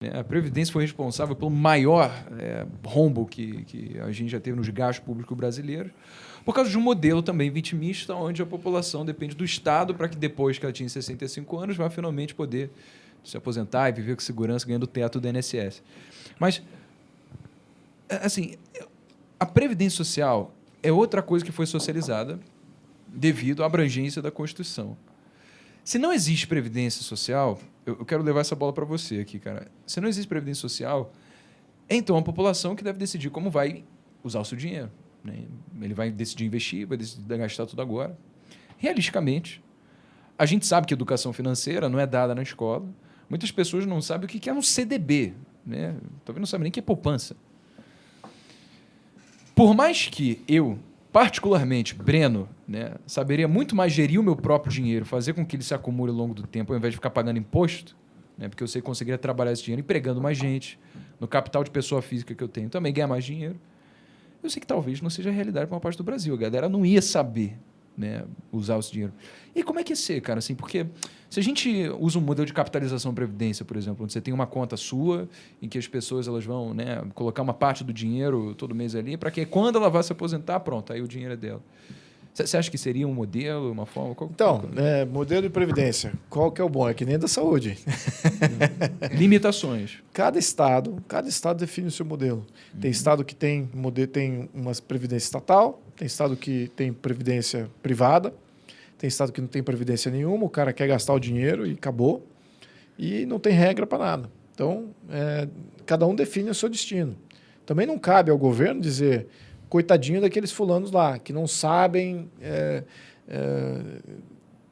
né? A Previdência foi responsável pelo maior rombo que a gente já teve nos gastos públicos brasileiros, por causa de um modelo também vitimista, onde a população depende do Estado para que depois que ela tinha 65 anos, vá finalmente poder se aposentar e viver com segurança, ganhando o teto do INSS. Mas, assim, a Previdência Social é outra coisa que foi socializada devido à abrangência da Constituição. Se não existe Previdência Social, eu quero levar essa bola para você aqui, cara. Se não existe Previdência Social, é então a população que deve decidir como vai usar o seu dinheiro, né? Ele vai decidir investir, vai decidir gastar tudo agora. Realisticamente, a gente sabe que educação financeira não é dada na escola. Muitas pessoas não sabem o que é um CDB, né? Talvez não sabem nem o que é poupança. Por mais que eu, particularmente, Breno, né, saberia muito mais gerir o meu próprio dinheiro, fazer com que ele se acumule ao longo do tempo, ao invés de ficar pagando imposto, né, porque eu sei que conseguiria trabalhar esse dinheiro empregando mais gente, no capital de pessoa física que eu tenho, também ganhar mais dinheiro. Eu sei que talvez não seja a realidade para uma parte do Brasil. A galera não ia saber, né, usar esse dinheiro. E como é que ia ser, cara? Assim, porque se a gente usa um modelo de capitalização previdência, por exemplo, onde você tem uma conta sua, em que as pessoas elas vão, né, colocar uma parte do dinheiro todo mês ali, para que quando ela vai se aposentar, pronto, aí o dinheiro é dela. Você acha que seria um modelo, uma forma? Modelo de previdência, qual que é o bom? É que nem da saúde. Limitações. Cada estado define o seu modelo. Tem estado que tem uma previdência estatal, tem estado que tem previdência privada, tem estado que não tem previdência nenhuma, o cara quer gastar o dinheiro e acabou, e não tem regra para nada. Então, cada um define o seu destino. Também não cabe ao governo dizer, coitadinho daqueles fulanos lá, que não sabem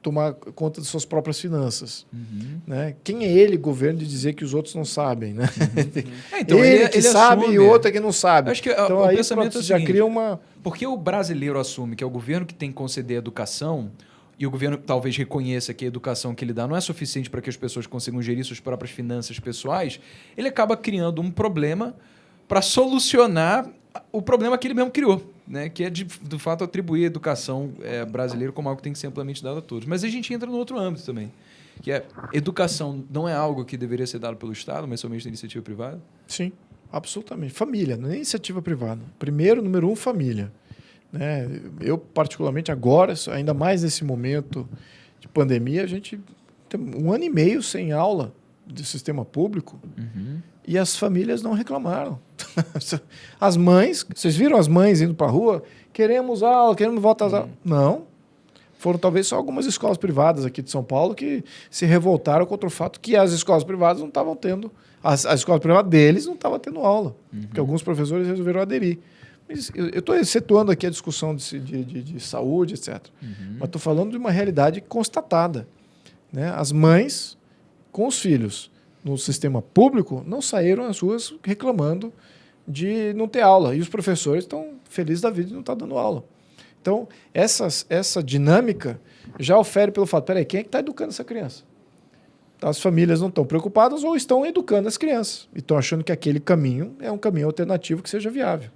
tomar conta de suas próprias finanças. Né? Quem é ele, governo, de dizer que os outros não sabem? Né? Então, ele que sabe assume, e o outro é que não sabe. Acho que então, o aí pensamento já cria uma... Porque o brasileiro assume que é o governo que tem que conceder educação e o governo talvez reconheça que a educação que ele dá não é suficiente para que as pessoas consigam gerir suas próprias finanças pessoais, ele acaba criando um problema para solucionar o problema que ele mesmo criou, né? Que é, de fato, atribuir a educação brasileira como algo que tem que ser amplamente dado a todos. Mas a gente entra no outro âmbito também, que é educação não é algo que deveria ser dado pelo Estado, mas somente da iniciativa privada? Sim, absolutamente. Família, não é iniciativa privada. Primeiro, número um, família. Né? Eu, particularmente, agora, ainda mais nesse momento de pandemia, a gente tem 1 ano e meio sem aula do sistema público e as famílias não reclamaram. As mães, vocês viram as mães indo para a rua? Queremos aula, queremos voltar às aulas. Não. Foram talvez só algumas escolas privadas aqui de São Paulo que se revoltaram contra o fato que as escolas privadas não estavam tendo, as escolas privadas deles não estavam tendo aula, porque alguns professores resolveram aderir. Mas eu estou excetuando aqui a discussão de saúde, etc. Mas estou falando de uma realidade constatada. Né? As mães com os filhos no sistema público não saíram às ruas reclamando de não ter aula. E os professores estão felizes da vida de não estar dando aula. Então, essa dinâmica já ofere pelo fato, peraí, quem é que está educando essa criança? As famílias não estão preocupadas ou estão educando as crianças e estão achando que aquele caminho é um caminho alternativo que seja viável.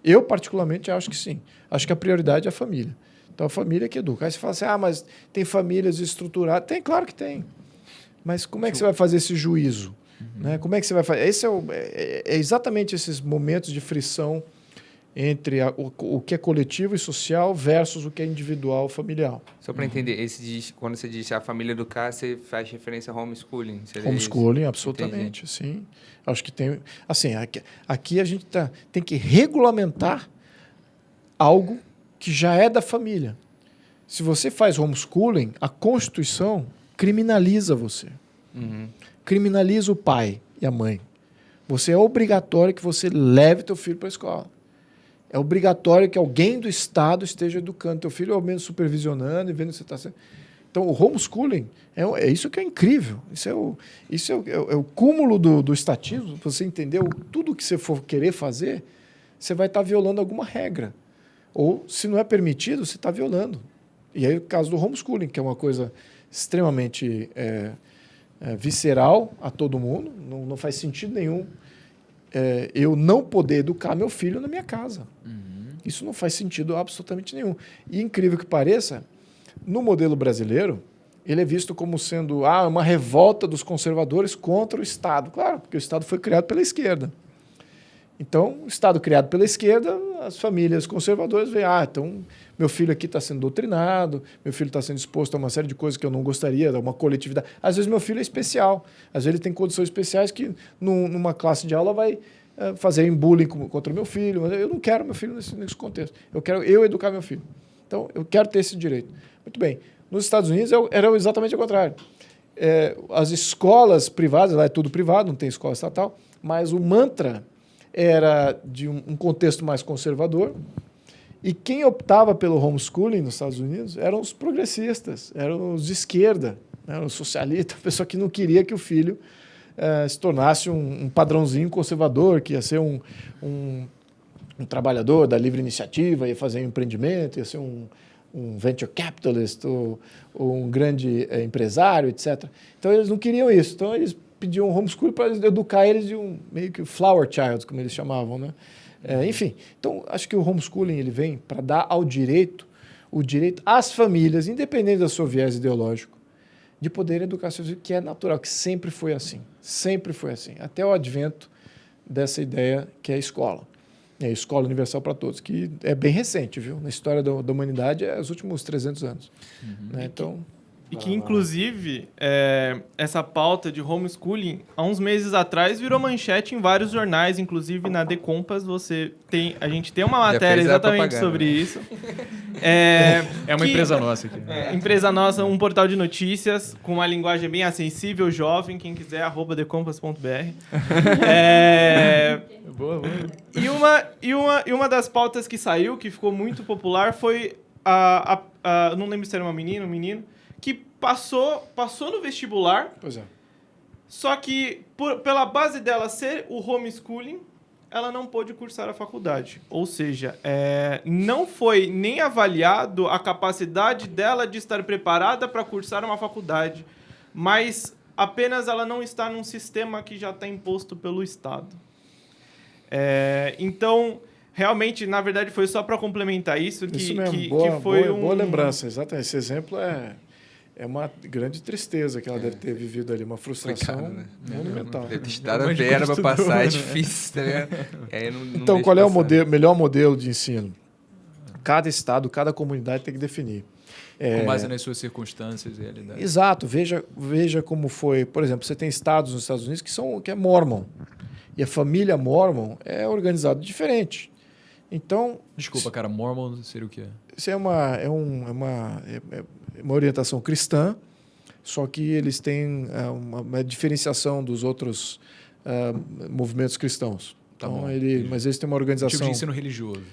Eu, particularmente, acho que sim. Acho que a prioridade é a família. Então, a família que educa. Aí você fala assim, mas tem famílias estruturadas. Tem, claro que tem. Mas como é que você vai fazer esse juízo? Né? Como é que você vai fazer? Esse é exatamente esses momentos de frição entre o que é coletivo e social versus o que é individual familiar. Só para entender, quando você diz a família educar, você faz referência ao homeschooling? Homeschooling, absolutamente, entendi. Sim. Acho que tem... Assim, aqui a gente tem que regulamentar algo que já é da família. Se você faz homeschooling, a Constituição criminaliza você. Criminaliza o pai e a mãe. Você é obrigatório que você leve teu filho para a escola. É obrigatório que alguém do Estado esteja educando teu filho, ou ao menos supervisionando e vendo se você está sendo... Então, o homeschooling é isso que é incrível. Isso é o cúmulo do estatismo. Você entendeu? Tudo que você for querer fazer, você vai estar violando alguma regra. Ou, se não é permitido, você está violando. E aí, o caso do homeschooling, que é uma coisa extremamente visceral a todo mundo, não faz sentido nenhum eu não poder educar meu filho na minha casa. Isso não faz sentido absolutamente nenhum. E, incrível que pareça, no modelo brasileiro, ele é visto como sendo uma revolta dos conservadores contra o Estado. Claro, porque o Estado foi criado pela esquerda. Então, o Estado criado pela esquerda, as famílias conservadoras veem, então meu filho aqui está sendo doutrinado, meu filho está sendo exposto a uma série de coisas que eu não gostaria, uma coletividade. Às vezes meu filho é especial, às vezes ele tem condições especiais que numa classe de aula vai fazer bullying contra o meu filho, mas eu não quero meu filho nesse contexto. Eu quero educar meu filho. Então, eu quero ter esse direito. Muito bem. Nos Estados Unidos era exatamente o contrário. As escolas privadas, lá é tudo privado, não tem escola estatal, mas o mantra era de um contexto mais conservador, e quem optava pelo homeschooling nos Estados Unidos eram os progressistas, eram os de esquerda, eram os socialistas, a pessoa que não queria que o filho se tornasse um padrãozinho conservador, que ia ser um trabalhador da livre iniciativa, ia fazer um empreendimento, ia ser um venture capitalist ou um grande empresário, etc. Então, eles não queriam isso. Então, eles pediam um homeschooling para educar eles de meio que flower child, como eles chamavam, né? Enfim, então, acho que o homeschooling ele vem para dar o direito às famílias, independente do seu viés ideológico, de poder educar seus filhos, que é natural, que sempre foi assim. Sempre foi assim. Até o advento dessa ideia que é a escola. É a escola universal para todos, que é bem recente, viu? Na história da humanidade, é os últimos 300 anos. Né? Então... E que, inclusive, essa pauta de homeschooling, há uns meses atrás, virou manchete em vários jornais, inclusive na The Compass, a gente tem uma matéria exatamente sobre isso. É uma empresa nossa aqui. Empresa nossa, um portal de notícias, com uma linguagem bem acessível, jovem, quem quiser, @thecompass.br. Boa. E uma das pautas que saiu, que ficou muito popular, foi não lembro se era uma menina, um menino, que passou no vestibular. Pois é. Só que, pela base dela ser o homeschooling, ela não pôde cursar a faculdade. Ou seja, não foi nem avaliado a capacidade dela de estar preparada para cursar uma faculdade, mas apenas ela não está num sistema que já está imposto pelo Estado. Então... Realmente, na verdade, foi só para complementar isso que, isso mesmo. que foi boa lembrança, exatamente. Esse exemplo é uma grande tristeza que ela deve ter vivido ali, uma frustração monumental. Deve ter estado a verba para passar, é difícil, tá ligado? Então, qual é o melhor modelo de ensino? Cada estado, cada comunidade tem que definir. Com base nas suas circunstâncias e realidades. Exato. Veja como foi. Por exemplo, você tem estados nos Estados Unidos que é Mormon. E a família Mormon é organizada diferente. Então... Desculpa, cara, Mormon seria o quê? Isso é uma orientação cristã, só que eles têm uma diferenciação dos outros movimentos cristãos. Tá então, bom. Mas eles têm uma organização... Tipo de ensino religioso.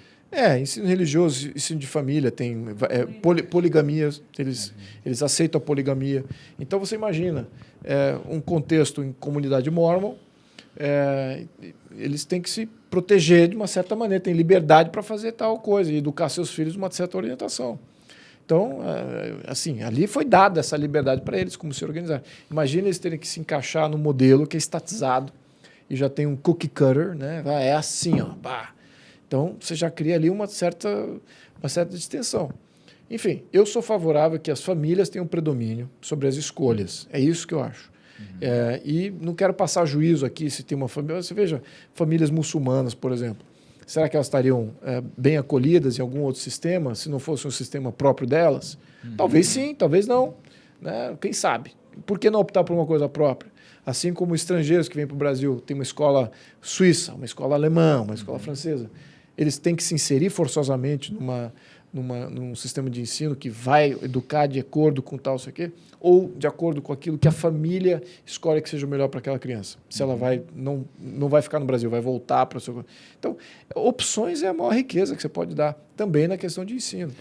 Ensino religioso, ensino de família, tem poligamia, eles aceitam a poligamia. Então, você imagina um contexto em comunidade Mormon, eles têm que se proteger de uma certa maneira, têm liberdade para fazer tal coisa e educar seus filhos de uma certa orientação. Então, assim, ali foi dada essa liberdade para eles, como se organizar. Imagina eles terem que se encaixar no modelo que é estatizado e já tem um cookie cutter, né? É assim, ó. Bah. Então, você já cria ali uma certa distensão. Enfim, eu sou favorável que as famílias tenham predomínio sobre as escolhas. É isso que eu acho. E não quero passar juízo aqui se tem uma família... Você veja, famílias muçulmanas, por exemplo. Será que elas estariam bem acolhidas em algum outro sistema, se não fosse um sistema próprio delas? Talvez sim, talvez não. Né? Quem sabe? Por que não optar por uma coisa própria? Assim como estrangeiros que vêm para o Brasil, tem uma escola suíça, uma escola alemã, uma escola francesa. Eles têm que se inserir forçosamente num sistema de ensino que vai educar de acordo com tal, sei o quê, ou de acordo com aquilo que a família escolhe que seja o melhor para aquela criança. Se ela não vai ficar no Brasil, vai voltar para o seu... Então, opções é a maior riqueza que você pode dar, também na questão de ensino.